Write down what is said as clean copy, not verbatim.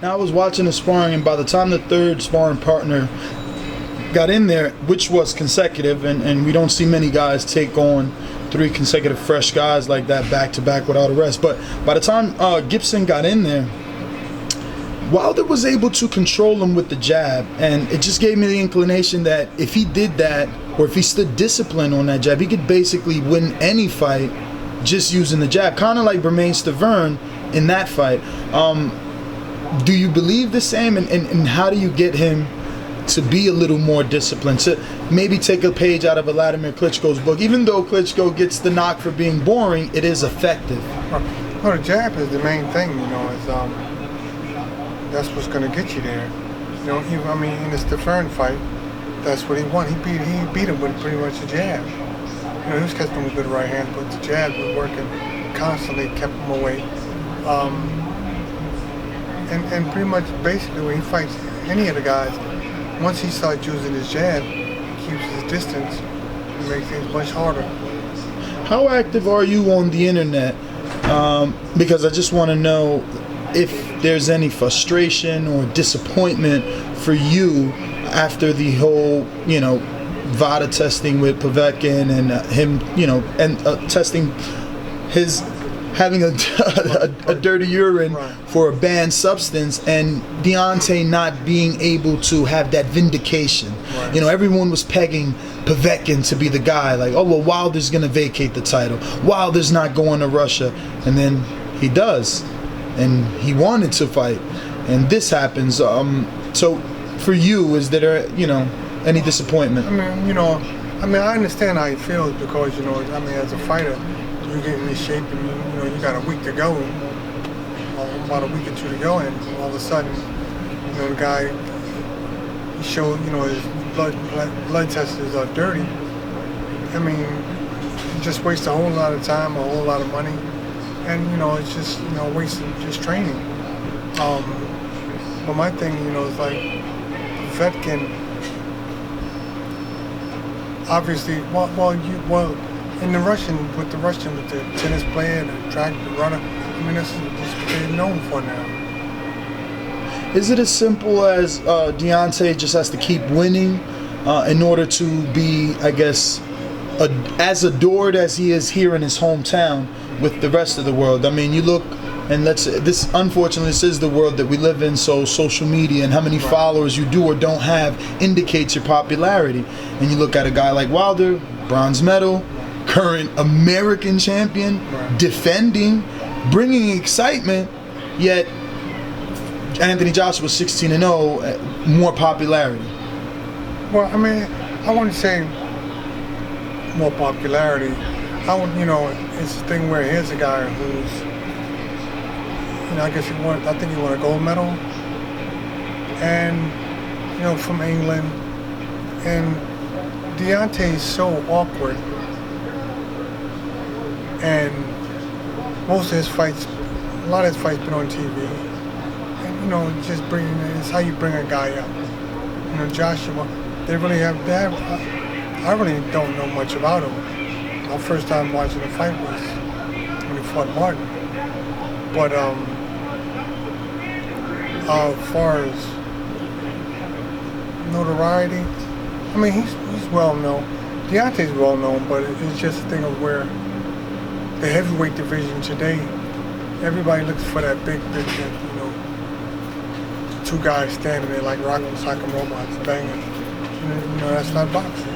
Now, I was watching the sparring, and by the time the third sparring partner got in there, which was consecutive, and we don't see many guys take on 3 consecutive fresh guys like that back to back without a rest. But by the time Gibson got in there, Wilder was able to control him with the jab, and it just gave me the inclination that if he did that, or if he stood disciplined on that jab, he could basically win any fight just using the jab, kind of like Bermane Stiverne in that fight. Do you believe the same, and how do you get him to be a little more disciplined, to maybe take a page out of Vladimir Klitschko's book? Even though Klitschko gets the knock for being boring, it is effective. Well, the jab is the main thing, you know. Is that's what's going to get you there. You know, I mean, in the Stiverne fight, that's what he won. He beat him with pretty much a jab. You know, he was catching him with a good right hand, but the jab was working constantly, kept him away. And pretty much, basically, when he fights any of the guys, once he starts using his jab, keeps his distance, and makes things much harder. How active are you on the internet? Because I just want to know if there's any frustration or disappointment for you after the whole, you know, VADA testing with Povetkin and him, you know, and testing his having a dirty urine for a banned substance, and Deontay not being able to have that vindication. You know, everyone was pegging Povetkin to be the guy, like, oh, well, Wilder's going to vacate the title. Wilder's not going to Russia. And then he does. And he wanted to fight. And this happens. So for you, is there, you know, any disappointment? I mean, you know, I understand how he feels because, you know, I mean, as a fighter, you get in this shape and, you know, you got a week to go, about a week or 2 to go, and all of a sudden, you know, the guy, he showed, you know, his blood tests is dirty. I mean, he just wastes a whole lot of time, a whole lot of money, and, you know, it's just, you know, wasting just training. But my thing, you know, is like, Povetkin, obviously, in the Russian, with the tennis player, the track, the runner, I mean, that's what they're known for now. Is it as simple as Deontay just has to keep winning in order to be, I guess, as adored as he is here in his hometown with the rest of the world? I mean, you look, and unfortunately, this is the world that we live in, so social media and how many followers you do or don't have indicates your popularity. And you look at a guy like Wilder, bronze medal, current American champion, defending, bringing excitement, yet Anthony Joshua 16-0, more popularity. Well, I mean, I wouldn't say more popularity. You know, it's a thing where here's a guy who's, you know, I guess I think he won a gold medal, and, you know, from England, and Deontay is so awkward. And most of his fights, a lot of his fights been on TV. And, you know, it's how you bring a guy up. You know, Joshua, I really don't know much about him. My first time watching a fight was when he fought Martin. But as far as notoriety, I mean, he's well known. Deontay's well known, but it's just a thing of where the heavyweight division today, everybody looks for that big, you know, 2 guys standing there like rock'em sock'em robots banging. You know, that's not boxing.